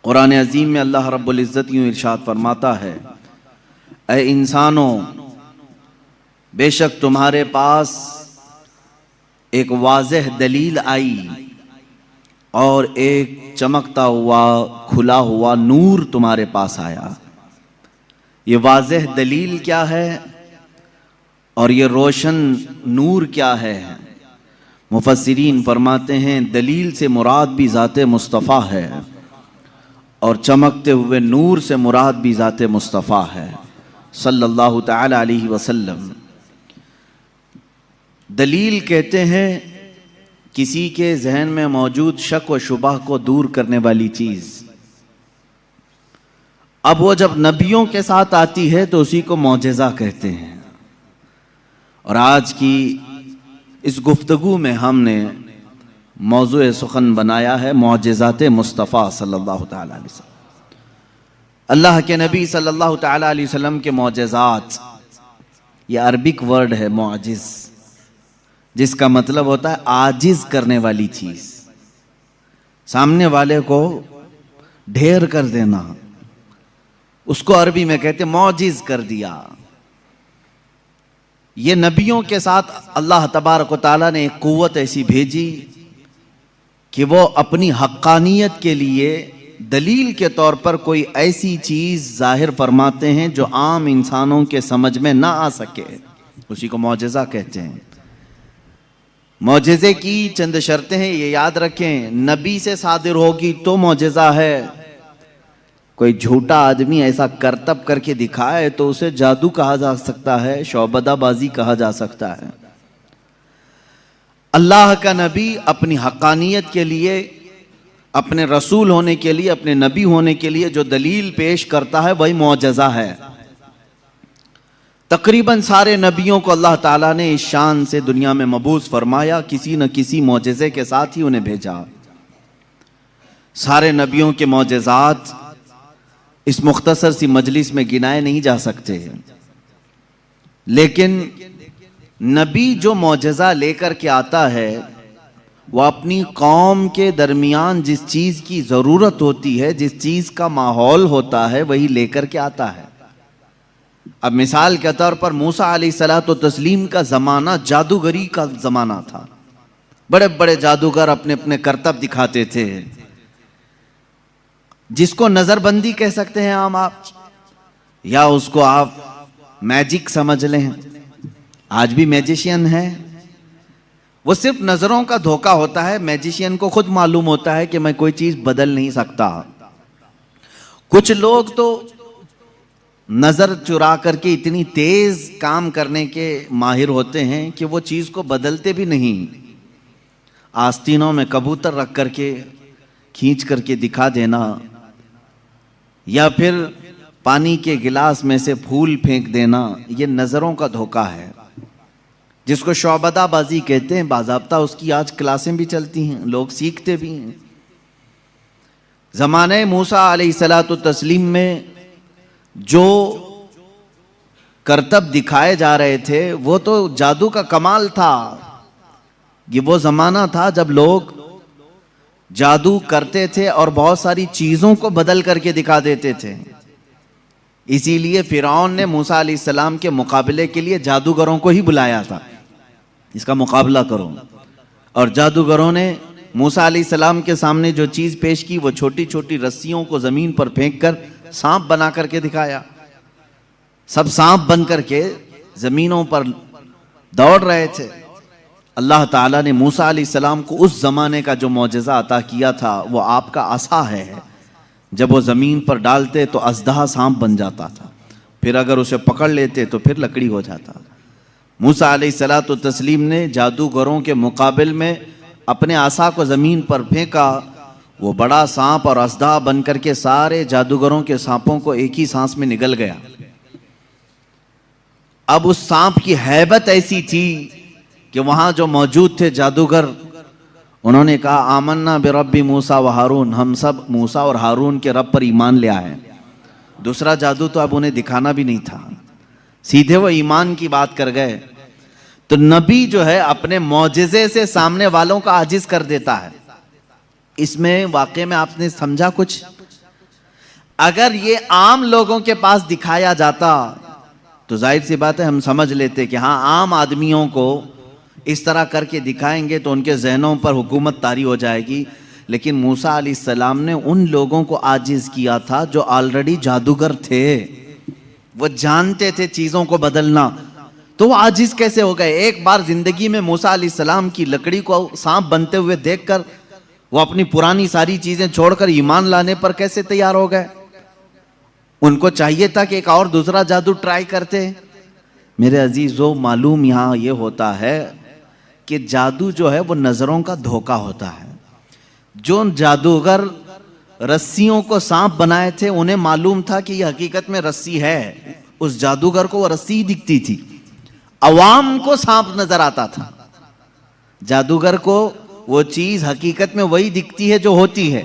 قرآن عظیم میں اللہ رب العزت یوں ارشاد فرماتا ہے، اے انسانوں، بے شک تمہارے پاس ایک واضح دلیل آئی اور ایک چمکتا ہوا کھلا ہوا نور تمہارے پاس آیا۔ یہ واضح دلیل کیا ہے اور یہ روشن نور کیا ہے؟ مفسرین فرماتے ہیں دلیل سے مراد بھی ذات مصطفیٰ ہے اور چمکتے ہوئے نور سے مراد بھی ذات مصطفیٰ ہے صلی اللہ تعالی علیہ وسلم۔ دلیل کہتے ہیں کسی کے ذہن میں موجود شک و شبہ کو دور کرنے والی چیز۔ اب وہ جب نبیوں کے ساتھ آتی ہے تو اسی کو معجزہ کہتے ہیں، اور آج کی اس گفتگو میں ہم نے موضوع سخن بنایا ہے معجزات مصطفیٰ صلی اللہ تعالی علیہ وسلم۔ اللہ کے نبی صلی اللہ تعالی علیہ وسلم کے معجزات، یہ عربک ورڈ ہے معجز، جس کا مطلب ہوتا ہے عاجز کرنے والی چیز، سامنے والے کو ڈھیر کر دینا، اس کو عربی میں کہتے معجز کر دیا۔ یہ نبیوں کے ساتھ اللہ تبارک و تعالیٰ نے ایک قوت ایسی بھیجی کہ وہ اپنی حقانیت کے لیے دلیل کے طور پر کوئی ایسی چیز ظاہر فرماتے ہیں جو عام انسانوں کے سمجھ میں نہ آ سکے، اسی کو معجزہ کہتے ہیں۔ معجزے کی چند شرطیں ہیں، یہ یاد رکھیں، نبی سے صادر ہوگی تو معجزہ ہے۔ کوئی جھوٹا آدمی ایسا کرتب کر کے دکھائے تو اسے جادو کہا جا سکتا ہے، شعبدہ بازی کہا جا سکتا ہے۔ اللہ کا نبی اپنی حقانیت کے لیے، اپنے رسول ہونے کے لیے، اپنے نبی ہونے کے لیے جو دلیل پیش کرتا ہے وہی معجزہ ہے۔ تقریباً سارے نبیوں کو اللہ تعالیٰ نے اس شان سے دنیا میں مبعوث فرمایا، کسی نہ کسی معجزے کے ساتھ ہی انہیں بھیجا۔ سارے نبیوں کے معجزات اس مختصر سی مجلس میں گنائے نہیں جا سکتے، لیکن نبی جو معجزہ لے کر کے آتا ہے وہ اپنی قوم کے درمیان جس چیز کی ضرورت ہوتی ہے، جس چیز کا ماحول ہوتا ہے وہی لے کر کے آتا ہے۔ اب مثال کے طور پر موسیٰ علیہ الصلوۃ والتسلیم کا زمانہ جادوگری کا زمانہ تھا، بڑے بڑے جادوگر اپنے اپنے کرتب دکھاتے تھے، جس کو نظر بندی کہہ سکتے ہیں عام آپ، یا اس کو آپ میجک سمجھ لیں۔ آج بھی میجیشین ہے، وہ صرف نظروں کا دھوکہ ہوتا ہے۔ میجیشین کو خود معلوم ہوتا ہے کہ میں کوئی چیز بدل نہیں سکتا۔ کچھ لوگ تو نظر چرا کر کے اتنی تیز کام کرنے کے ماہر ہوتے ہیں کہ وہ چیز کو بدلتے بھی نہیں۔ آستینوں میں کبوتر رکھ کر کے کھینچ کر کے دکھا دینا، یا پھر پانی کے گلاس میں سے پھول پھینک دینا، یہ نظروں کا دھوکہ ہے، جس کو شعبدہ بازی کہتے ہیں۔ باضابطہ اس کی آج کلاسیں بھی چلتی ہیں، لوگ سیکھتے بھی ہیں۔ زمانہ موسیٰ علیہ الصلوۃ والتسلیم میں جو کرتب دکھائے جا رہے تھے وہ تو جادو کا کمال تھا۔ یہ وہ زمانہ تھا جب لوگ جادو کرتے تھے اور بہت ساری چیزوں کو بدل کر کے دکھا دیتے تھے۔ اسی لیے فرعون نے موسیٰ علیہ السلام کے مقابلے کے لیے جادوگروں کو ہی بلایا تھا، اس کا مقابلہ کرو، اور جادوگروں نے موسیٰ علیہ السلام کے سامنے جو چیز پیش کی وہ چھوٹی چھوٹی رسیوں کو زمین پر پھینک کر سانپ بنا کر کے دکھایا۔ سب سانپ بن کر کے زمینوں پر دوڑ رہے تھے۔ اللہ تعالیٰ نے موسیٰ علیہ السلام کو اس زمانے کا جو معجزہ عطا کیا تھا وہ آپ کا عصا ہے، جب وہ زمین پر ڈالتے تو اژدہا سانپ بن جاتا تھا، پھر اگر اسے پکڑ لیتے تو پھر لکڑی ہو جاتا۔ موسیٰ علیہ الصلوۃ والتسلیم نے جادوگروں کے مقابل میں اپنے عصا کو زمین پر پھینکا، وہ بڑا سانپ اور اژدہا بن کر کے سارے جادوگروں کے سانپوں کو ایک ہی سانس میں نگل گیا۔ اب اس سانپ کی ہیبت ایسی تھی کہ وہاں جو موجود تھے جادوگر، انہوں نے کہا آمنا برب موسیٰ و ہارون، ہم سب موسیٰ اور ہارون کے رب پر ایمان لے آئے۔ دوسرا جادو تو اب انہیں دکھانا بھی نہیں تھا، سیدھے وہ ایمان کی بات کر گئے۔ تو نبی جو ہے اپنے معجزے سے سامنے والوں کا عاجز کر دیتا ہے۔ اس میں واقعے میں آپ نے سمجھا کچھ اگر یہ عام لوگوں کے پاس دکھایا جاتا تو ظاہر سی بات ہے ہم سمجھ لیتے کہ ہاں عام آدمیوں کو اس طرح کر کے دکھائیں گے تو ان کے ذہنوں پر حکومت طاری ہو جائے گی. لیکن موسیٰ علیہ السلام نے ان لوگوں کو عاجز کیا تھا جو آلریڈی جادوگر تھے, وہ جانتے تھے چیزوں کو بدلنا, تو وہ عاجز کیسے ہو گئے؟ ایک بار زندگی میں موسیٰ علیہ السلام کی لکڑی کو سانپ بنتے ہوئے دیکھ کر وہ اپنی پرانی ساری چیزیں چھوڑ کر ایمان لانے پر کیسے تیار ہو گئے؟ ان کو چاہیے تھا کہ ایک اور دوسرا جادو ٹرائی کرتے. میرے عزیزو, معلوم یہاں یہ ہوتا ہے کہ جادو جو ہے وہ نظروں کا دھوکہ ہوتا ہے. جو جادوگر رسیوں کو سانپ بنائے تھے انہیں معلوم تھا کہ یہ حقیقت میں رسی ہے, اس جادوگر کو وہ رسی دکھتی تھی, عوام کو سانپ نظر آتا تھا. جادوگر کو وہ چیز حقیقت میں وہی دکھتی ہے جو ہوتی ہے,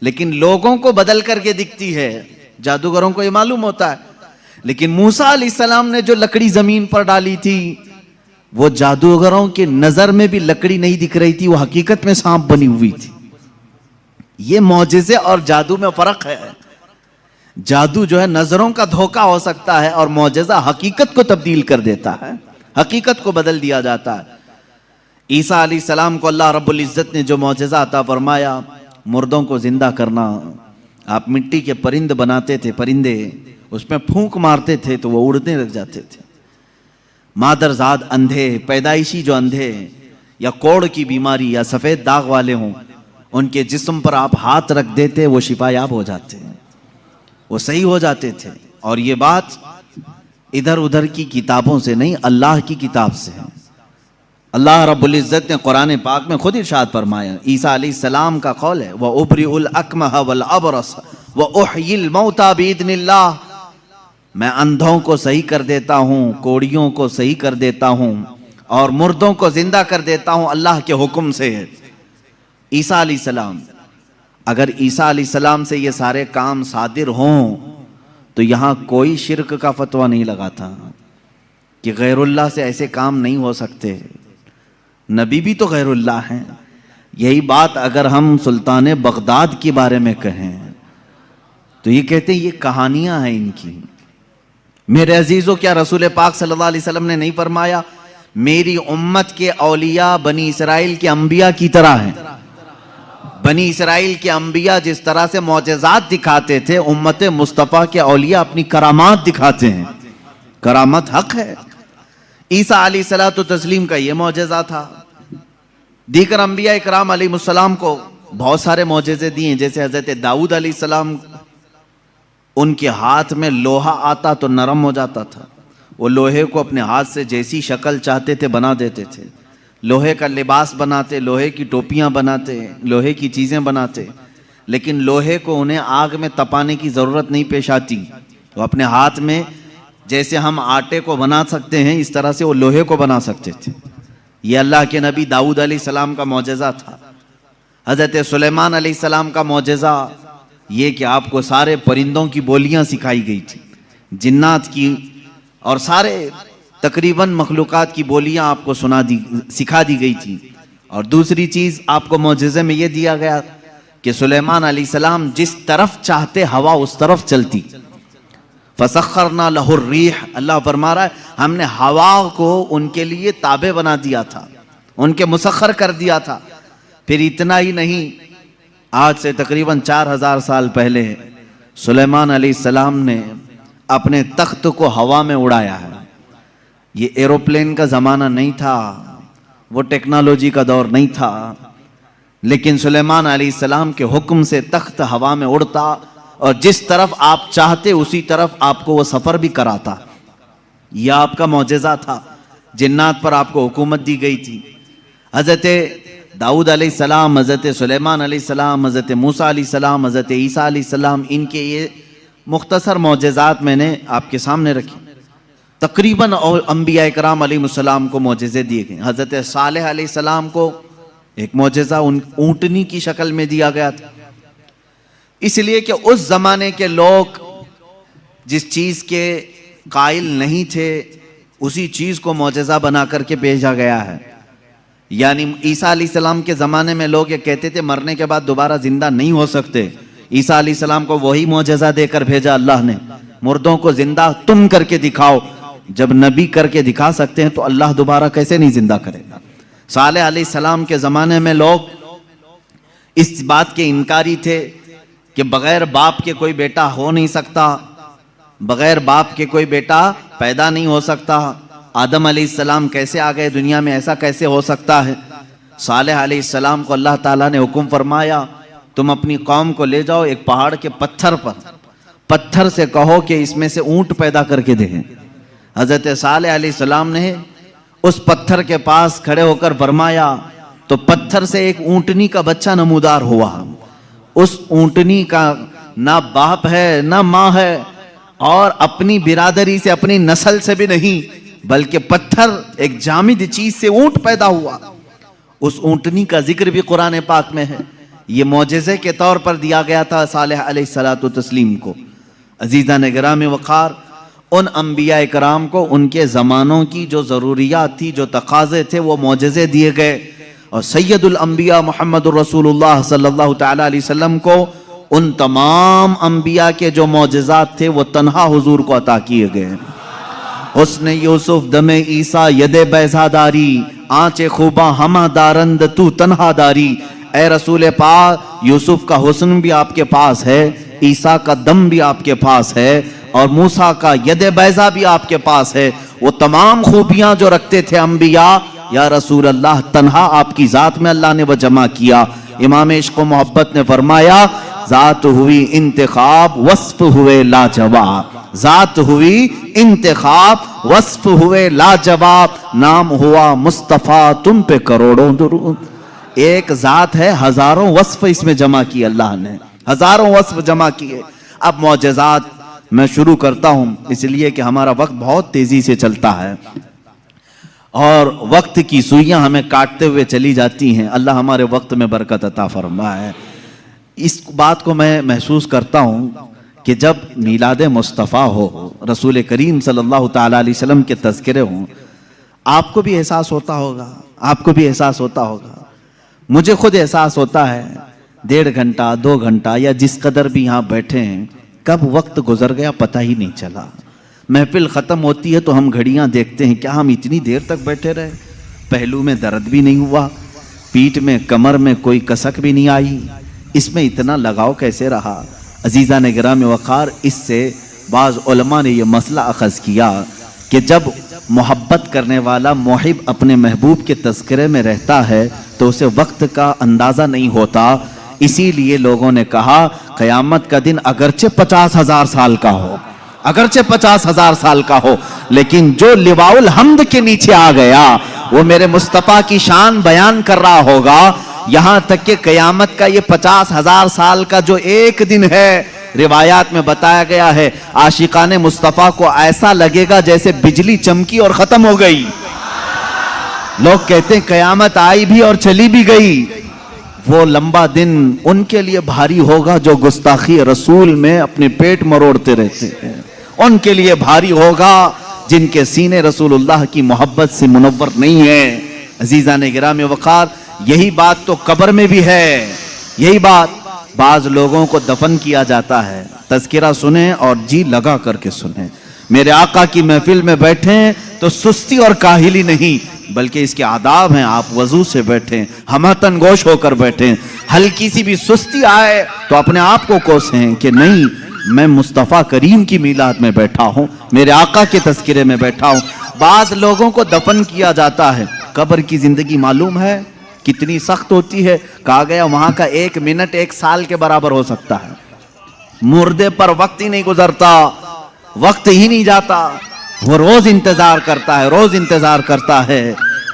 لیکن لوگوں کو بدل کر کے دکھتی ہے. جادوگروں کو یہ معلوم ہوتا ہے. لیکن موسیٰ علیہ السلام نے جو لکڑی زمین پر ڈالی تھی وہ جادوگروں کے نظر میں بھی لکڑی نہیں دکھ رہی تھی, وہ حقیقت میں سانپ بنی ہوئی تھی. یہ معجزے اور جادو میں فرق ہے. جادو جو ہے نظروں کا دھوکہ ہو سکتا ہے اور معجزہ حقیقت کو تبدیل کر دیتا ہے, حقیقت کو بدل دیا جاتا ہے. عیسیٰ علیہ السلام کو اللہ رب العزت نے جو معجزہ عطا فرمایا, مردوں کو زندہ کرنا. آپ مٹی کے پرند بناتے تھے, پرندے, اس میں پھونک مارتے تھے تو وہ اڑنے لگ جاتے تھے. مادرزاد اندھے, پیدائشی جو اندھے یا کوڑ کی بیماری یا سفید داغ والے ہوں, ان کے جسم پر آپ ہاتھ رکھ دیتے وہ شفا یاب ہو جاتے, وہ صحیح ہو جاتے تھے. اور یہ بات ادھر ادھر کی کتابوں سے نہیں, اللہ کی کتاب سے ہے. اللہ رب العزت نے قرآن پاک میں خود ارشاد فرمایا, عیسیٰ علیہ السلام کا قول ہے, وَأُبْرِئُ الْأَكْمَحَ وَالْأَبْرَصَ وَأُحْيِي الْمَوْتَى بِإِذْنِ اللَّهِ, میں اندھوں کو صحیح کر دیتا ہوں, کوڑیوں کو صحیح کر دیتا ہوں, اور مردوں کو زندہ کر دیتا ہوں اللہ کے حکم سے. عیسیٰ علیہ السلام, اگر عیسیٰ علیہ السلام سے یہ سارے کام صادر ہوں تو یہاں کوئی شرک کا فتویٰ نہیں لگا تھا کہ غیر اللہ سے ایسے کام نہیں ہو سکتے. نبی بھی تو غیر اللہ ہیں. یہی بات اگر ہم سلطان بغداد کے بارے میں کہیں تو یہ کہتے ہیں یہ کہانیاں ہیں ان کی. میرے عزیزو, کیا رسول پاک صلی اللہ علیہ وسلم نے نہیں فرمایا میری امت کے اولیاء بنی اسرائیل کے انبیاء کی طرح ہیں؟ بنی اسرائیل کے انبیاء جس طرح سے معجزات دکھاتے تھے, امت مصطفیٰ کے اولیاء اپنی کرامات دکھاتے ہیں. کرامت حق ہے. عیسیٰ علیہ الصلوۃ والتسلیم کا یہ معجزہ تھا. دیگر انبیاء اکرام علیہ السلام کو بہت سارے معجزے دیے, جیسے حضرت داؤد علیہ السلام, ان کے ہاتھ میں لوہا آتا تو نرم ہو جاتا تھا. وہ لوہے کو اپنے ہاتھ سے جیسی شکل چاہتے تھے بنا دیتے تھے. لوہے کا لباس بناتے, لوہے کی ٹوپیاں بناتے, لوہے کی چیزیں بناتے, لیکن لوہے کو انہیں آگ میں تپانے کی ضرورت نہیں پیش آتی. وہ اپنے ہاتھ میں جیسے ہم آٹے کو بنا سکتے ہیں اس طرح سے وہ لوہے کو بنا سکتے تھے. یہ اللہ کے نبی داؤد علیہ السلام کا معجزہ تھا. حضرت سلیمان علیہ السلام کا معجزہ یہ کہ آپ کو سارے پرندوں کی بولیاں سکھائی گئی تھی, جنات کی اور سارے تقریباً مخلوقات کی بولیاں آپ کو سکھا دی گئی تھی. اور دوسری چیز آپ کو معجزے میں یہ دیا گیا کہ سلیمان علیہ السلام جس طرف چاہتے ہوا اس طرف چلتی. فسخرنا لہ الریح, اللہ فرما رہا ہے ہم نے ہوا کو ان کے لیے تابع بنا دیا تھا, ان کے مسخر کر دیا تھا. پھر اتنا ہی نہیں, آج سے تقریباً 4000 سال پہلے سلیمان علیہ السلام نے اپنے تخت کو ہوا میں اڑایا ہے. یہ ایروپلین کا زمانہ نہیں تھا, وہ ٹیکنالوجی کا دور نہیں تھا, لیکن سلیمان علیہ السلام کے حکم سے تخت ہوا میں اڑتا اور جس طرف آپ چاہتے اسی طرف آپ کو وہ سفر بھی کراتا. یہ آپ کا معجزہ تھا. جنات پر آپ کو حکومت دی گئی تھی. حضرت داؤد علیہ السلام, حضرت سلیمان علیہ السلام, حضرت موسیٰ علیہ السلام, حضرت عیسیٰ علیہ السلام, ان کے یہ مختصر معجزات میں نے آپ کے سامنے رکھی. تقریباً انبیاء اکرام علیہ السلام کو معجزے دیے گئے. حضرت صالح علیہ السلام کو ایک معجزہ اونٹنی کی شکل میں دیا گیا تھا, اس لیے کہ اس زمانے کے لوگ جس چیز کے قائل نہیں تھے اسی چیز کو معجزہ بنا کر کے بھیجا گیا ہے. یعنی عیسیٰ علیہ السلام کے زمانے میں لوگ یہ کہتے تھے مرنے کے بعد دوبارہ زندہ نہیں ہو سکتے, عیسیٰ علیہ السلام کو وہی معجزہ دے کر بھیجا اللہ نے، مردوں کو زندہ تم کر کے دکھاؤ۔ جب نبی کر کے دکھا سکتے ہیں تو اللہ دوبارہ کیسے نہیں زندہ کرے گا؟ صالح علیہ السلام کے زمانے میں لوگ اس بات کے انکاری تھے کہ بغیر باپ کے کوئی بیٹا ہو نہیں سکتا، بغیر باپ کے کوئی بیٹا پیدا نہیں ہو سکتا، آدم علیہ السلام کیسے آ گئے دنیا میں، ایسا کیسے ہو سکتا ہے؟ صالح علیہ السلام کو اللہ تعالیٰ نے حکم فرمایا تم اپنی قوم کو لے جاؤ ایک پہاڑ کے پتھر پر، پتھر سے کہو کہ اس میں سے اونٹ پیدا کر کے دیں۔ حضرت صالح علیہ السلام نے اس پتھر کے پاس کھڑے ہو کر فرمایا تو پتھر سے ایک اونٹنی کا بچہ نمودار ہوا۔ اس اونٹنی کا نہ باپ ہے نہ ماں ہے، اور اپنی برادری سے اپنی نسل سے بھی نہیں، بلکہ پتھر ایک جامد چیز سے اونٹ پیدا ہوا۔ اس اونٹنی کا ذکر بھی قرآن پاک میں ہے۔ یہ معجزے کے طور پر دیا گیا تھا صالح علیہ السلام کو۔ عزیزان گرامی وقار، ان انبیاء کرام کو ان کے زمانوں کی جو ضروریات تھی، جو تقاضے تھے، وہ معجزے دیے گئے، اور سید الانبیاء محمد الرسول اللہ صلی اللہ تعالی علیہ وسلم کو ان تمام انبیاء کے جو معجزات تھے وہ تنہا حضور کو عطا کیے گئے۔ حسن یوسف دم عیسیٰ ید بیضا داری، آنچ خوباں ہمہ دارند تو تنہا داری۔ اے رسول پاک، یوسف کا حسن بھی آپ کے پاس ہے، عیسیٰ کا دم بھی آپ کے پاس ہے، اور موسیٰ کا ید بیضا بھی آپ کے پاس ہے۔ وہ تمام خوبیاں جو رکھتے تھے انبیاء، یا رسول اللہ، تنہا آپ کی ذات میں اللہ نے وہ جمع کیا۔ امام عشق و محبت نے فرمایا ذات ہوئی انتخاب وصف ہوئے لاجواب، ذات ہوئی انتخاب وصف ہوئے لاجواب، نام ہوا مصطفیٰ تم پہ کروڑوں درود۔ ایک ذات ہے، ہزاروں وصف اس میں جمع کیے اللہ نے، ہزاروں وصف جمع کیے۔ اب معجزات میں شروع کرتا ہوں، اس لیے کہ ہمارا وقت بہت تیزی سے چلتا ہے اور وقت کی سوئیاں ہمیں کاٹتے ہوئے چلی جاتی ہیں۔ اللہ ہمارے وقت میں برکت عطا فرمائے۔ اس بات کو میں محسوس کرتا ہوں کہ جب میلاد مصطفیٰ ہو، رسول کریم صلی اللہ تعالیٰ علیہ وسلم کے تذکرے ہوں، آپ کو بھی احساس ہوتا ہوگا، آپ کو بھی احساس ہوتا ہوگا، مجھے خود احساس ہوتا ہے 1.5 گھنٹہ 2 گھنٹہ یا جس قدر بھی یہاں بیٹھے ہیں، کب وقت گزر گیا پتہ ہی نہیں چلا۔ محفل ختم ہوتی ہے تو ہم گھڑیاں دیکھتے ہیں، کیا ہم اتنی دیر تک بیٹھے رہے؟ پہلو میں درد بھی نہیں ہوا، پیٹھ میں کمر میں کوئی کسک بھی نہیں آئی، اس میں اتنا لگاؤ کیسے رہا؟ عزیزان گرامی وقار، اس سے بعض علماء نے یہ مسئلہ اخذ کیا کہ جب محبت کرنے والا محب اپنے محبوب کے تذکرے میں رہتا ہے تو اسے وقت کا اندازہ نہیں ہوتا۔ اسی لیے لوگوں نے کہا قیامت کا دن اگرچہ 50,000 سال کا ہو، اگرچہ 50,000 سال کا ہو، لیکن جو لواء الحمد کے نیچے آ گیا وہ میرے مصطفیٰ کی شان بیان کر رہا ہوگا۔ یہاں تک کہ قیامت کا یہ 50,000 سال کا جو ایک دن ہے، روایات میں بتایا گیا ہے عاشقان مصطفیٰ کو ایسا لگے گا جیسے بجلی چمکی اور ختم ہو گئی۔ لوگ کہتے ہیں قیامت آئی بھی اور چلی بھی گئی۔ وہ لمبا دن ان کے لیے بھاری ہوگا جو گستاخی رسول میں اپنے پیٹ مروڑتے رہتے ہیں، ان کے لیے بھاری ہوگا جن کے سینے رسول اللہ کی محبت سے منور نہیں ہیں۔ عزیزان گرامی وقار، یہی بات تو قبر میں بھی ہے، یہی بات۔ بعض لوگوں کو دفن کیا جاتا ہے، تذکرہ سنیں اور جی لگا کر کے سنیں۔ میرے آقا کی محفل میں بیٹھیں تو سستی اور کاہلی نہیں، بلکہ اس کے آداب ہیں۔ آپ وضو سے بیٹھیں، ہمتن گوش ہو کر بیٹھیں۔ ہلکی سی بھی سستی آئے تو اپنے آپ کو کوسیں کہ نہیں، میں مصطفیٰ کریم کی میلاد میں بیٹھا ہوں، میرے آقا کے تذکرے میں بیٹھا ہوں۔ بعض لوگوں کو دفن کیا جاتا ہے، قبر کی زندگی معلوم ہے کتنی سخت ہوتی ہے؟ کہا گیا وہاں کا 1 منٹ 1 سال کے برابر ہو سکتا ہے۔ مردے پر وقت ہی نہیں گزرتا، وقت ہی نہیں جاتا، وہ روز انتظار کرتا ہے، روز انتظار کرتا ہے۔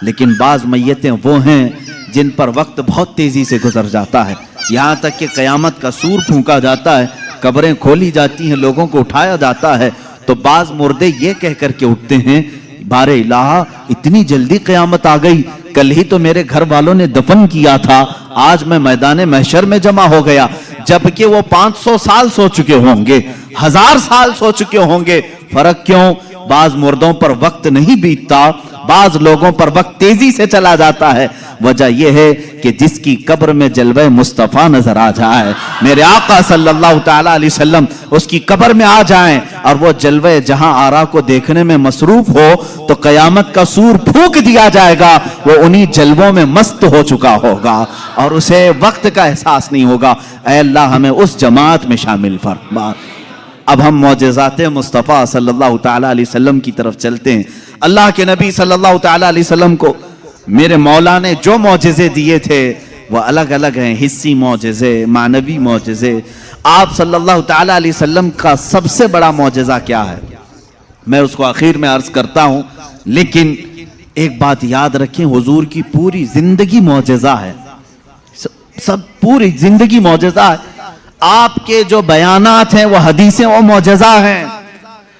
لیکن بعض میتیں وہ ہیں جن پر وقت بہت تیزی سے گزر جاتا ہے، یہاں تک کہ قیامت کا سور پھونکا جاتا ہے، قبریں کھولی جاتی ہیں، لوگوں کو اٹھایا جاتا ہے تو بعض مردے یہ کہہ کر کے اٹھتے ہیں بار الہ اتنی جلدی قیامت آ گئی، کل ہی تو میرے گھر والوں نے دفن کیا تھا، آج میں میدان محشر میں جمع ہو گیا، جبکہ وہ 500 سال سو چکے ہوں گے، 1000 سال سو چکے ہوں گے۔ فرق کیوں؟ بعض مردوں پر وقت نہیں بیتتا، بعض لوگوں پر وقت تیزی سے چلا جاتا ہے۔ وجہ یہ ہے کہ کہ جس کی قبر میں جلوہ مصطفیٰ نظر آ جائے، میرے آقا صلی اللہ تعالیٰ علیہ وسلم اس کی قبر میں آ جائیں اور وہ جلوہ جہاں آرا کو دیکھنے میں مصروف ہو تو قیامت کا سور پھونک دیا جائے گا، وہ انہی جلووں میں مست ہو چکا ہوگا اور اسے وقت کا احساس نہیں ہوگا۔ اے اللہ ہمیں اس جماعت میں شامل فرما۔ اب ہم معجزات مصطفیٰ صلی اللہ تعالیٰ علیہ وسلم کی طرف چلتے ہیں۔ اللہ کے نبی صلی اللہ تعالیٰ علیہ وسلم کو میرے مولا نے جو معجزے دیے تھے وہ الگ الگ ہیں، حسی معجزے، معنوی معجزے۔ آپ صلی اللہ تعالیٰ علیہ وسلم کا سب سے بڑا معجزہ کیا ہے میں اس کو آخر میں عرض کرتا ہوں، لیکن ایک بات یاد رکھیں، حضور کی پوری زندگی معجزہ ہے، سب پوری زندگی معجزہ ہے۔ آپ کے جو بیانات ہیں وہ حدیثیں وہ معجزہ ہیں۔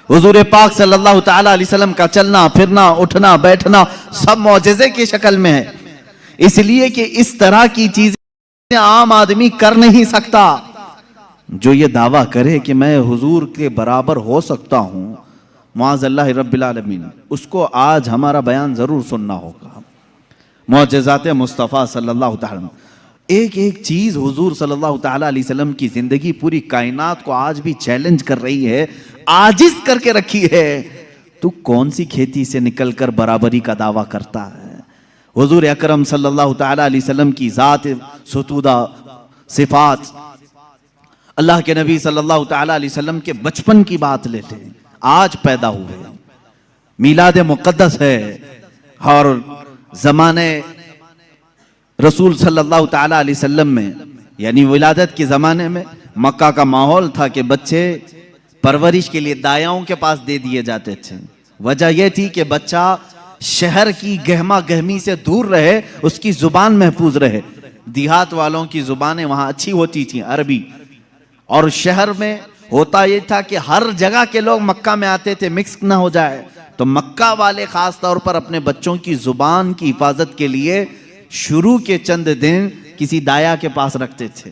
حضور پاک صلی اللہ تعالیٰ علیہ وسلم کا چلنا پھرنا اٹھنا بیٹھنا سب معجزے کی شکل میں ہے، اس لیے کہ اس طرح کی چیزیں عام آدمی کر نہیں سکتا۔ جو یہ دعویٰ کرے کہ میں حضور کے برابر ہو سکتا ہوں معاذ اللہ رب العالمین، اس کو آج ہمارا بیان ضرور سننا ہوگا۔ معجزات مصطفیٰ صلی اللہ تعالیٰ، ایک ایک چیز حضور صلی اللہ تعالیٰ علیہ وسلم کی زندگی پوری کائنات کو آج بھی چیلنج کر رہی ہے، عاجز کر کے رکھی ہے۔ تو کون سی کھیتی سے نکل کر برابری کا دعویٰ کرتا ہے؟ حضور اکرم صلی اللہ تعالیٰ علیہ وسلم کی ذات ستودہ صفات، اللہ کے نبی صلی اللہ تعالیٰ علیہ وسلم کے بچپن کی بات لیتے ہیں، آج پیدا ہوئے، میلاد مقدس ہے، اور زمانے رسول صلی اللہ تعالیٰ علیہ وسلم میں یعنی ولادت کے زمانے میں مکہ کا ماحول تھا کہ بچے پرورش کے لیے دایاؤں کے پاس دے دیے جاتے تھے۔ وجہ یہ تھی کہ بچہ شہر کی گہما گہمی سے دور رہے، اس کی زبان محفوظ رہے۔ دیہات والوں کی زبانیں وہاں اچھی ہوتی تھیں، عربی، اور شہر میں ہوتا یہ تھا کہ ہر جگہ کے لوگ مکہ میں آتے تھے، مکس نہ ہو جائے، تو مکہ والے خاص طور پر اپنے بچوں کی زبان کی حفاظت کے لیے شروع کے چند دن کسی دایا کے پاس رکھتے تھے۔